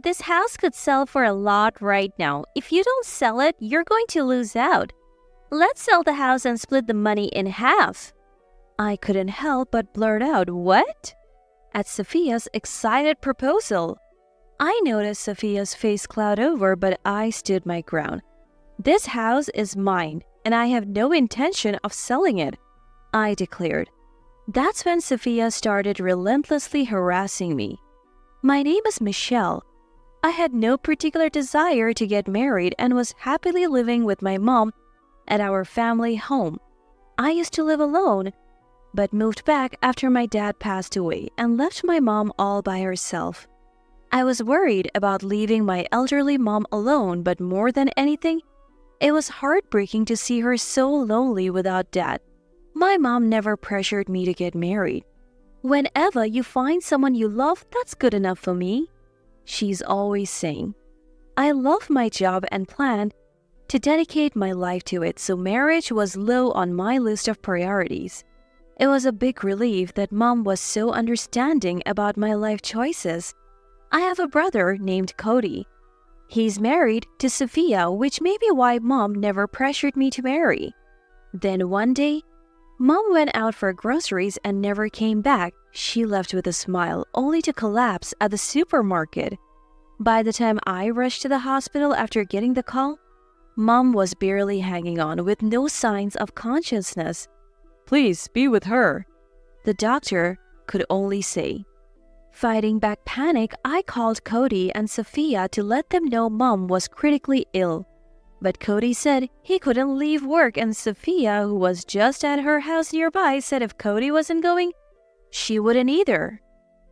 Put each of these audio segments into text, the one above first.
This house could sell for a lot right now. If you don't sell it, you're going to lose out. Let's sell the house and split the money in half. I couldn't help but blurt out, "What?" at Sophia's excited proposal. I noticed Sophia's face cloud over, but I stood my ground. "This house is mine, and I have no intention of selling it," I declared. That's when Sophia started relentlessly harassing me. My name is Michelle. I had no particular desire to get married and was happily living with my mom at our family home. I used to live alone, but moved back after my dad passed away and left my mom all by herself. I was worried about leaving my elderly mom alone, but more than anything, it was heartbreaking to see her so lonely without dad. My mom never pressured me to get married. "Whenever you find someone you love, that's good enough for me," she's always saying. I love my job and planned to dedicate my life to it, so marriage was low on my list of priorities. It was a big relief that mom was so understanding about my life choices. I have a brother named Cody. He's married to Sophia, which may be why mom never pressured me to marry. Then one day, mom went out for groceries and never came back. She left with a smile, only to collapse at the supermarket. By the time I rushed to the hospital after getting the call, mom was barely hanging on with no signs of consciousness. "Please be with her," the doctor could only say. Fighting back panic, I called Cody and Sophia to let them know mom was critically ill. But Cody said he couldn't leave work, and Sophia, who was just at her house nearby, said if Cody wasn't going, she wouldn't either.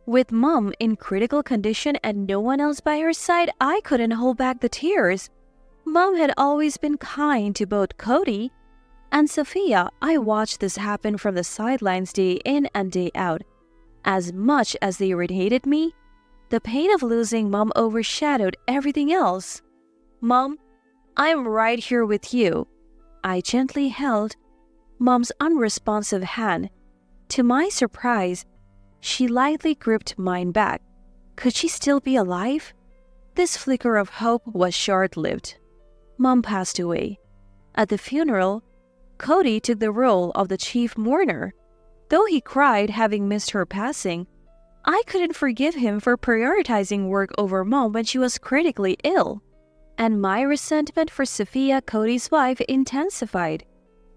With mom in critical condition and no one else by her side, I couldn't hold back the tears. Mom had always been kind to both Cody and Sophia. I watched this happen from the sidelines day in and day out. As much as they irritated me, the pain of losing mom overshadowed everything else. "Mom, I'm right here with you." I gently held mom's unresponsive hand. To my surprise, she lightly gripped mine back. Could she still be alive? This flicker of hope was short-lived. Mom passed away. At the funeral, Cody took the role of the chief mourner. Though he cried having missed her passing, I couldn't forgive him for prioritizing work over mom when she was critically ill. And my resentment for Sophia, Cody's wife, intensified.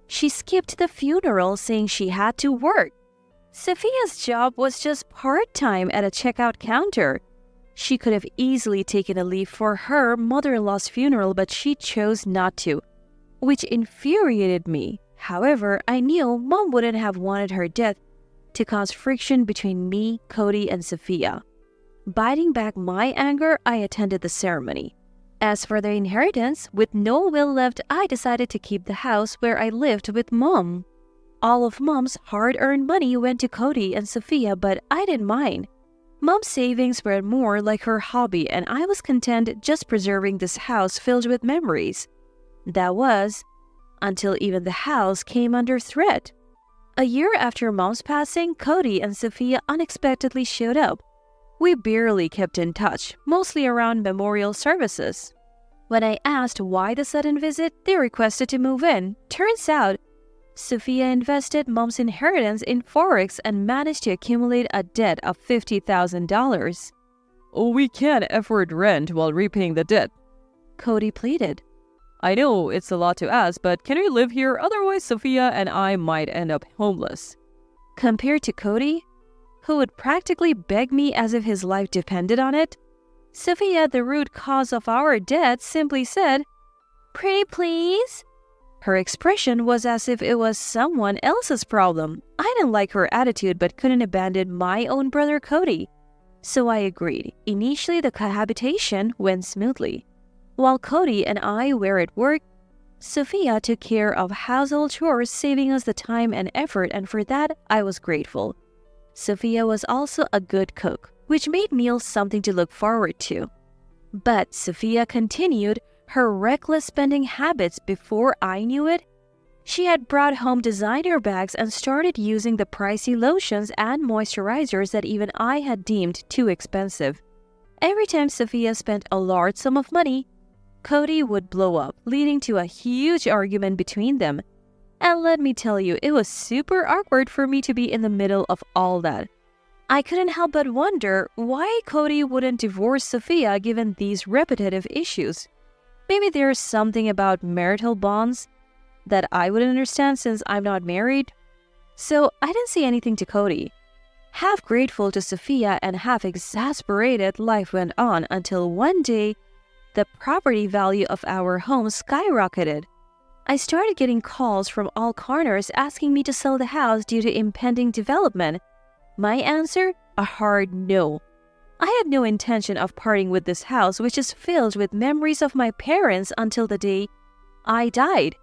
She skipped the funeral saying she had to work. Sophia's job was just part-time at a checkout counter. She could have easily taken a leave for her mother-in-law's funeral, but she chose not to, which infuriated me. However, I knew mom wouldn't have wanted her death to cause friction between me, Cody, and Sophia. Biting back my anger, I attended the ceremony. As for the inheritance, with no will left, I decided to keep the house where I lived with mom. All of mom's hard-earned money went to Cody and Sophia, but I didn't mind. Mom's savings were more like her hobby, and I was content just preserving this house filled with memories. That was until even the house came under threat. A year after mom's passing, Cody and Sophia unexpectedly showed up. We barely kept in touch, mostly around memorial services. When I asked why the sudden visit, they requested to move in. Turns out, Sophia invested mom's inheritance in Forex and managed to accumulate a debt of $50,000. "Oh, we can't afford rent while repaying the debt," Cody pleaded. "I know it's a lot to ask, but can we live here? Otherwise, Sophia and I might end up homeless." Compared to Cody, who would practically beg me as if his life depended on it, Sophia, the root cause of our debt, simply said, "Pretty please?" Her expression was as if it was someone else's problem. I didn't like her attitude but couldn't abandon my own brother Cody. So I agreed. Initially, the cohabitation went smoothly. While Cody and I were at work, Sophia took care of household chores, saving us the time and effort, and for that, I was grateful. Sophia was also a good cook, which made meals something to look forward to. But Sophia continued her reckless spending habits. Before I knew it, she had brought home designer bags and started using the pricey lotions and moisturizers that even I had deemed too expensive. Every time Sophia spent a large sum of money, Cody would blow up, leading to a huge argument between them. And let me tell you, it was super awkward for me to be in the middle of all that. I couldn't help but wonder why Cody wouldn't divorce Sophia given these repetitive issues. Maybe there's something about marital bonds that I wouldn't understand since I'm not married. So I didn't say anything to Cody. Half grateful to Sophia and half exasperated, life went on until one day, the property value of our home skyrocketed. I started getting calls from all corners asking me to sell the house due to impending development. My answer? A hard no. I had no intention of parting with this house, which is filled with memories of my parents until the day I died.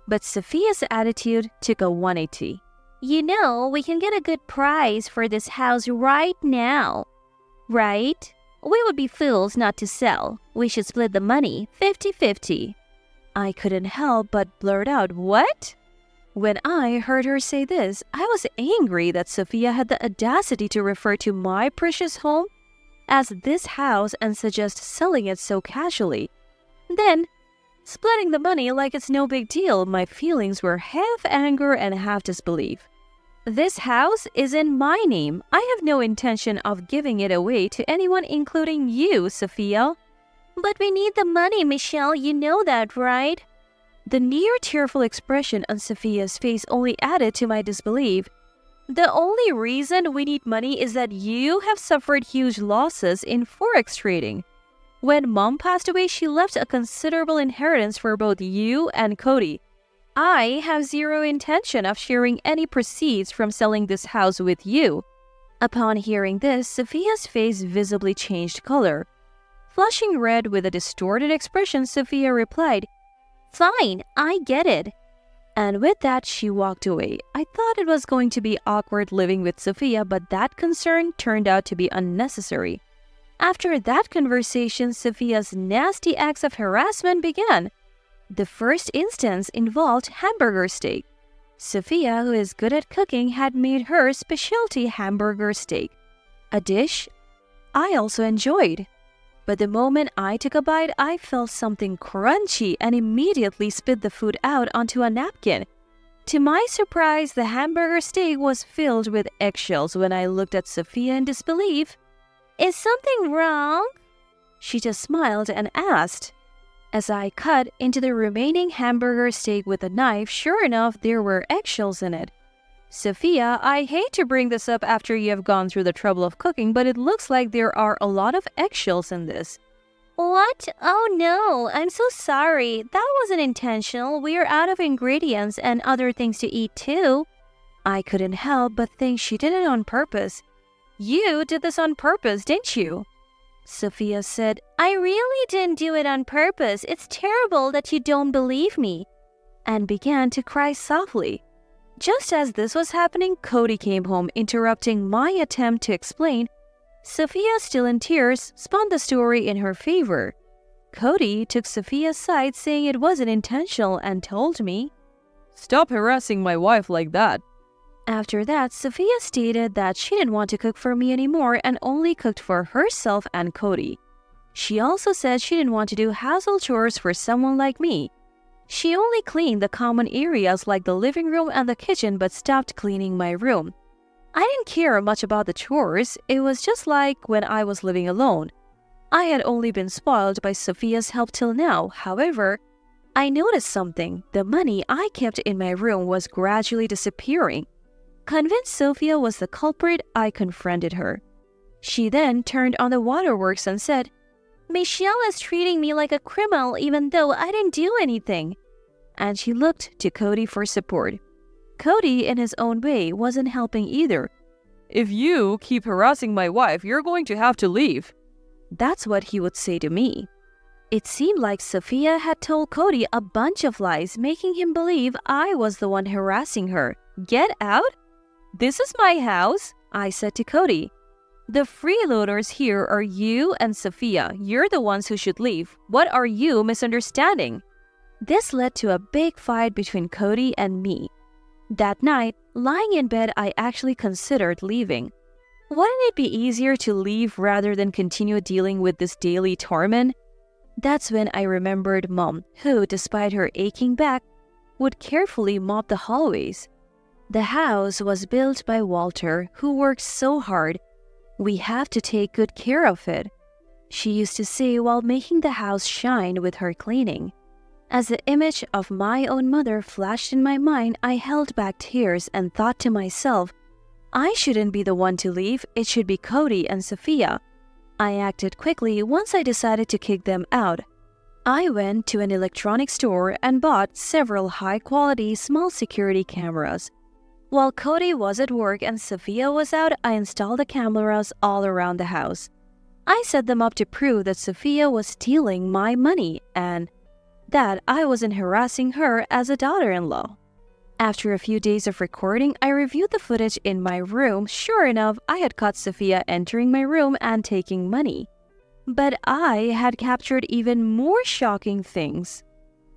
But Sophia's attitude took a 180. You know, we can get a good price for this house right now, right? We would be fools not to sell. We should split the money 50-50. I couldn't help but blurt out, what? When I heard her say this, I was angry that Sophia had the audacity to refer to my precious home as this house and suggest selling it so casually. Then, splitting the money like it's no big deal, my feelings were half anger and half disbelief. This house is in my name. I have no intention of giving it away to anyone, including you, Sophia. But we need the money, Michelle. You know that, right? The near tearful expression on Sophia's face only added to my disbelief. The only reason we need money is that you have suffered huge losses in forex trading. When Mom passed away, she left a considerable inheritance for both you and Cody. I have zero intention of sharing any proceeds from selling this house with you. Upon hearing this, Sophia's face visibly changed color. Flushing red with a distorted expression, Sophia replied, "Fine, I get it." And with that, she walked away. I thought it was going to be awkward living with Sophia, but that concern turned out to be unnecessary. After that conversation, Sophia's nasty acts of harassment began. The first instance involved hamburger steak. Sophia, who is good at cooking, had made her specialty hamburger steak, a dish I also enjoyed. But the moment I took a bite, I felt something crunchy and immediately spit the food out onto a napkin. To my surprise, the hamburger steak was filled with eggshells. When I looked at Sophia in disbelief, "Is something wrong?" She just smiled and asked. As I cut into the remaining hamburger steak with a knife, sure enough, there were eggshells in it. "Sophia, I hate to bring this up after you have gone through the trouble of cooking, but it looks like there are a lot of eggshells in this." "What? Oh no, I'm so sorry. That wasn't intentional. We're out of ingredients and other things to eat too." I couldn't help but think she did it on purpose. "You did this on purpose, didn't you?" Sophia said, "I really didn't do it on purpose. It's terrible that you don't believe me," and began to cry softly. Just as this was happening, Cody came home, interrupting my attempt to explain. Sophia, still in tears, spun the story in her favor. Cody took Sophia's side, saying it wasn't intentional, and told me, "Stop harassing my wife like that." After that, Sophia stated that she didn't want to cook for me anymore and only cooked for herself and Cody. She also said she didn't want to do household chores for someone like me. She only cleaned the common areas like the living room and the kitchen, but stopped cleaning my room. I didn't care much about the chores. It was just like when I was living alone. I had only been spoiled by Sophia's help till now. However, I noticed something. The money I kept in my room was gradually disappearing. Convinced Sophia was the culprit, I confronted her. She then turned on the waterworks and said, "Michelle is treating me like a criminal even though I didn't do anything." And she looked to Cody for support. Cody, in his own way, wasn't helping either. "If you keep harassing my wife, you're going to have to leave." That's what he would say to me. It seemed like Sophia had told Cody a bunch of lies, making him believe I was the one harassing her. "Get out? This is my house," I said to Cody. "The freeloaders here are you and Sophia. You're the ones who should leave. What are you misunderstanding?" This led to a big fight between Cody and me. That night, lying in bed, I actually considered leaving. Wouldn't it be easier to leave rather than continue dealing with this daily torment? That's when I remembered Mom, who, despite her aching back, would carefully mop the hallways. The house was built by Walter, who worked so hard. We have to take good care of it, she used to say while making the house shine with her cleaning. As the image of my own mother flashed in my mind, I held back tears and thought to myself, I shouldn't be the one to leave, it should be Cody and Sophia. I acted quickly once I decided to kick them out. I went to an electronics store and bought several high-quality small security cameras. While Cody was at work and Sophia was out, I installed the cameras all around the house. I set them up to prove that Sophia was stealing my money and that I wasn't harassing her as a daughter-in-law. After a few days of recording, I reviewed the footage in my room. Sure enough, I had caught Sophia entering my room and taking money. But I had captured even more shocking things.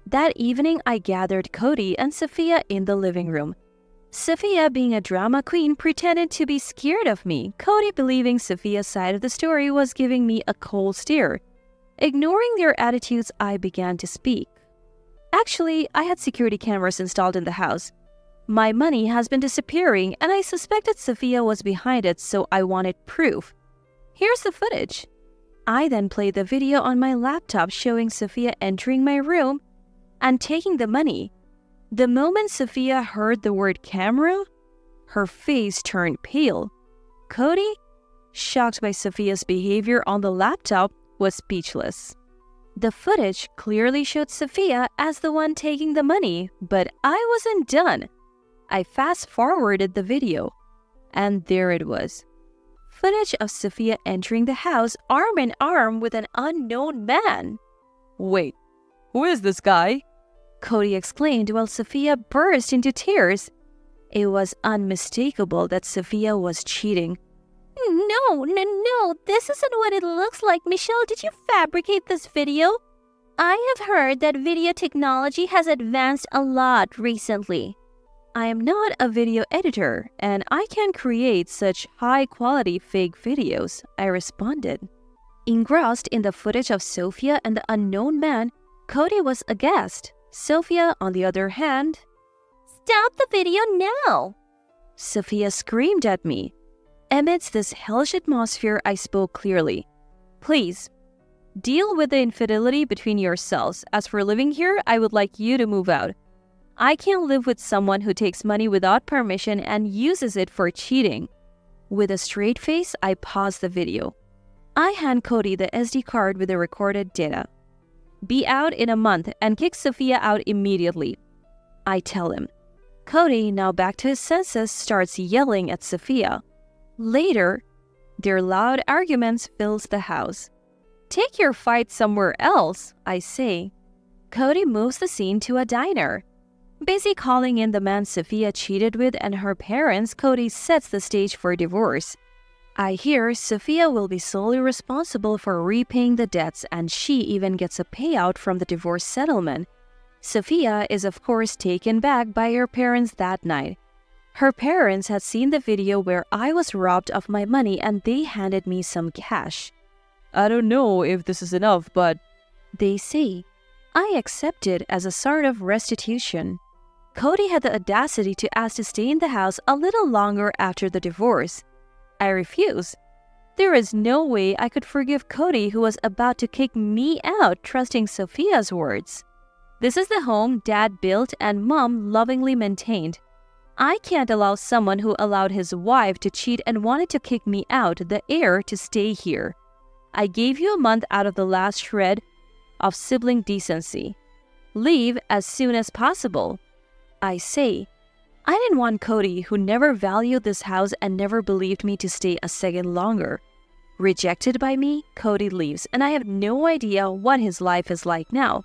That evening, I gathered Cody and Sophia in the living room. Sophia, being a drama queen, pretended to be scared of me. Cody, believing Sophia's side of the story, was giving me a cold stare. Ignoring their attitudes, I began to speak. Actually, I had security cameras installed in the house. My money has been disappearing and I suspected Sophia was behind it, so I wanted proof. Here's the footage. I then played the video on my laptop showing Sophia entering my room and taking the money. The moment Sophia heard the word camera, her face turned pale. Cody, shocked by Sophia's behavior on the laptop, was speechless. The footage clearly showed Sophia as the one taking the money, but I wasn't done. I fast-forwarded the video, and there it was. Footage of Sophia entering the house arm in arm with an unknown man. Wait, who is this guy? Cody exclaimed while Sophia burst into tears. It was unmistakable that Sophia was cheating. No, this isn't what it looks like. Michelle, did you fabricate this video? I have heard that video technology has advanced a lot recently. I am not a video editor, and I can't create such high-quality fake videos, I responded. Engrossed in the footage of Sophia and the unknown man, Cody was aghast. Sophia, on the other hand, "Stop the video now!" Sophia screamed at me. Amidst this hellish atmosphere, I spoke clearly. "Please, deal with the infidelity between yourselves. As for living here, I would like you to move out. I can't live with someone who takes money without permission and uses it for cheating." With a straight face, I paused the video. I hand Cody the SD card with the recorded data. "Be out in a month and kick Sophia out immediately," I tell him. Cody, now back to his senses, starts yelling at Sophia. Later, their loud arguments fills the house. "Take your fight somewhere else," I say. Cody moves the scene to a diner. Busy calling in the man Sophia cheated with and her parents, Cody sets the stage for divorce. I hear Sophia will be solely responsible for repaying the debts, and she even gets a payout from the divorce settlement. Sophia is of course taken back by her parents that night. Her parents had seen the video where I was robbed of my money and they handed me some cash. "I don't know if this is enough, but..." they say. I accept it as a sort of restitution. Cody had the audacity to ask to stay in the house a little longer after the divorce. I refuse. There is no way I could forgive Cody, who was about to kick me out, trusting Sophia's words. This is the home Dad built and Mom lovingly maintained. I can't allow someone who allowed his wife to cheat and wanted to kick me out, the heir, to stay here. I gave you a month out of the last shred of sibling decency. Leave as soon as possible. I say. I didn't want Cody, who never valued this house and never believed me, to stay a second longer. Rejected by me, Cody leaves, and I have no idea what his life is like now.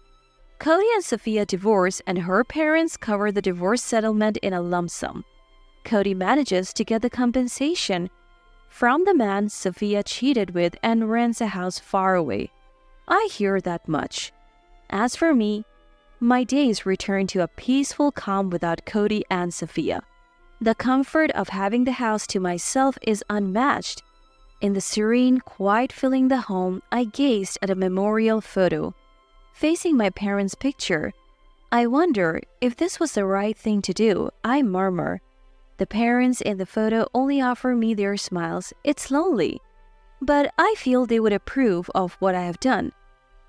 Cody and Sophia divorce, and her parents cover the divorce settlement in a lump sum. Cody manages to get the compensation from the man Sophia cheated with and rents a house far away. I hear that much. As for me, my days return to a peaceful calm without Cody and Sophia. The comfort of having the house to myself is unmatched. In the serene quiet filling the home, I gazed at a memorial photo. Facing my parents' picture, I wonder if this was the right thing to do. I murmur. The parents in the photo only offer me their smiles. It's lonely. But I feel they would approve of what I have done.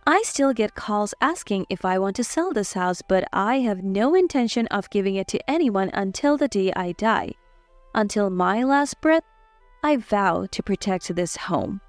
I still get calls asking if I want to sell this house, but I have no intention of giving it to anyone until the day I die. Until my last breath, I vow to protect this home.